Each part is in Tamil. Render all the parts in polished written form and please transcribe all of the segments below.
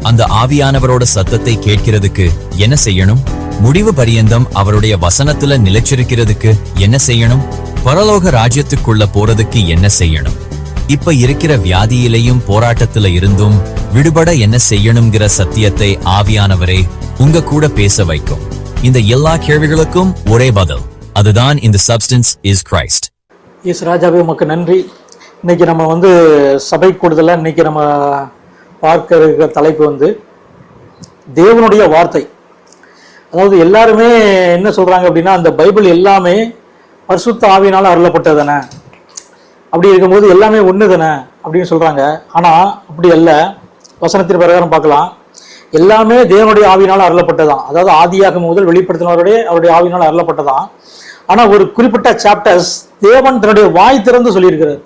அந்த ஆவியானவரோட சத்தத்தை கேட்கிறதுக்கு என்ன செய்யணும்? முடிவு பரியந்தம் அவருடைய வசனத்துல நிலைச்சிருக்கிறதுக்கு என்ன செய்யணும்? பரலோக ராஜ்யத்துக்குள்ள போறதுக்கு என்ன செய்யணும்? இப்ப இருக்கிற வியாதியிலையும் போராட்டத்துல இருந்தும் விடுபட என்ன செய்யணுங்கிற சத்தியத்தை ஆவியானவரே உங்க கூட பேச வைக்கும். இந்த எல்லா கேள்விகளுக்கும் ஒரே பதில், அதுதான் இந்த சப்ஸ்டன்ஸ் இஸ் கிரைஸ்ட். எஸ் ராஜாவே, உமக்கு நன்றி. இன்னைக்கு நம்ம சபை கூடுதல இன்னைக்கு நம்ம பார்க்க இருக்கிற தலைப்பு தேவனுடைய வார்த்தை. அதாவது எல்லாருமே என்ன சொல்றாங்க அப்படின்னா, அந்த பைபிள் எல்லாமே பரிசுத்த ஆவியினால அருளப்பட்டது தானே, அப்படி இருக்கும்போது எல்லாமே ஒன்று தானே அப்படின்னு சொல்றாங்க. ஆனா அப்படி அல்ல. வசனத்தின் பிரகாரம் பார்க்கலாம், எல்லாமே தேவனுடைய ஆவியினால் அருளப்பட்டதான். அதாவது ஆதியாகமம் முதல் வெளிப்படுத்தினவருடைய அவருடைய ஆவியினால் அருளப்பட்டதான். ஆனா ஒரு குறிப்பிட்ட சாப்டர்ஸ் தேவன் தன்னுடைய வாய் திறந்து சொல்லியிருக்கிறார்.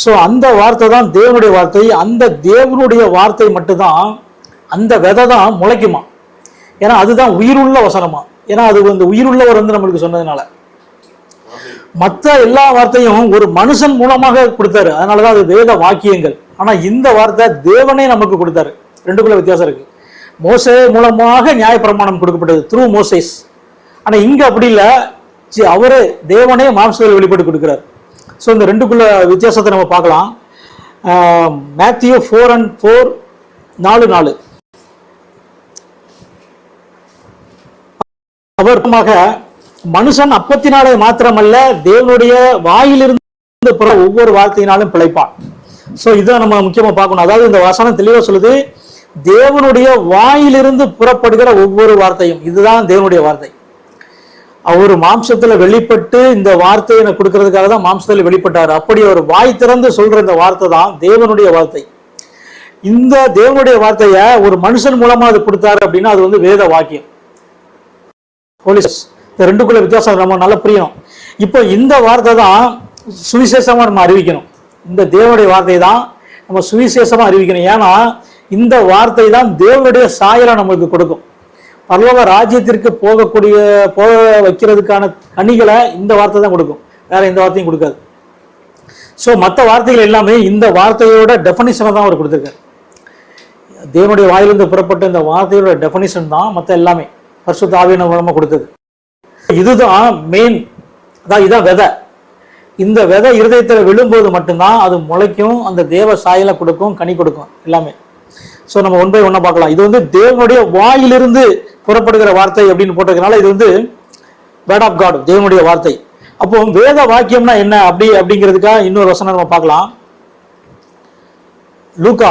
ஸோ அந்த வார்த்தை தான் தேவனுடைய வார்த்தை. அந்த தேவனுடைய வார்த்தை மட்டும்தான், அந்த விதை தான் முளைக்குமா. ஏன்னா அதுதான் உயிருள்ள வசனமா. ஏன்னா அது உயிருள்ளவர் நம்மளுக்கு சொன்னதுனால. மற்ற எல்லா வார்த்தையும் ஒரு மனுஷன் மூலமாக கொடுத்தாரு, அதனாலதான் அது வேத வாக்கியங்கள். ஆனா இந்த வார்த்தை தேவனே நமக்கு கொடுத்தாரு. ரெண்டுக்குள்ள வித்தியாசம் இருக்கு. மோசே மூலமாக நியாயப்பிரமாணம் கொடுக்கப்பட்டது, த்ரூ மோசேஸ். ஆனா இங்க அப்படி இல்லை, அவரே தேவனே மாம்சத்தில் வெளிப்பட்டு கொடுக்கிறார். ஸோ இந்த ரெண்டுக்குள்ள வித்தியாசத்தை நம்ம பார்க்கலாம். மேத்யூ 4:4 4:4 அவர்மாக மனுஷன் அப்பத்தினாலே மாத்திரமல்ல தேவனுடைய வாயிலிருந்து ஒவ்வொரு வார்த்தையினாலும் பிழைப்பான். ஸோ இதை நம்ம முக்கியமா பார்க்கணும். அதாவது இந்த வசனம் தெளிவா சொல்லுது, தேவனுடைய வாயிலிருந்து புறப்படுகிற ஒவ்வொரு வார்த்தையும், இதுதான் தேவனுடைய வார்த்தை. அவர் மாம்சத்துல வெளிப்பட்டு இந்த வார்த்தையை கொடுக்கறதுக்காக தான் மாம்சத்துல வெளிப்பட்டார். அப்படி அவர் வாய் திறந்து சொல்ற இந்த வார்த்தை தான் தேவனுடைய வார்த்தை. இந்த தேவனுடைய வார்த்தைய ஒரு மனுஷன் மூலமா அது கொடுத்தாரு அப்படின்னா அது வேத வாக்கியம். இந்த ரெண்டுக்குள்ள வித்தியாசம் நம்ம நல்லா புரியணும். இப்போ இந்த வார்த்தை தான் சுவிசேஷமா நம்ம அறிவிக்கணும். இந்த தேவனுடைய வார்த்தை தான் நம்ம சுவிசேஷமா அறிவிக்கணும். ஏன்னா இந்த வார்த்தை தான் தேவனுடைய சாயலை நம்மளுக்கு கொடுக்கும். பரலோக ராஜ்யத்திற்கு போக வைக்கிறதுக்கான கனிகளை இந்த வார்த்தை தான் கொடுக்கும், வேற எந்த வார்த்தையும் கொடுக்காது. ஸோ மற்ற வார்த்தைகள் எல்லாமே இந்த வார்த்தையோட டெஃபனிஷனை தான் அவர் கொடுத்துருக்காரு. தேவனுடைய வாயிலிருந்து புறப்பட்ட இந்த வார்த்தையோட டெஃபனிஷன் தான் மற்ற எல்லாமே பரிசுத்த ஆவியின் மூலமா கொடுத்தது. இதுதான் மெயின். அதான் இதான் விதை. இந்த விதை இருதயத்தில் விழும்போது மட்டும்தான் அது முளைக்கும், அந்த தேவ சாயலை கொடுக்கும், கனி கொடுக்கும் எல்லாமே. ஸோ நம்ம ஒன் பை ஒன்னா பார்க்கலாம். இது தேவனுடைய வாயிலிருந்து புறப்படுகிற வார்த்தை அப்படின்னு போட்டதுனால இது வேர்ட் ஆஃப் காட், தேவனுடைய வார்த்தை. அப்போ வேத வாக்கியம்னா என்ன அப்படிங்கிறதுக்காக இன்னொரு வசனம் நம்ம பார்க்கலாம். லூக்கா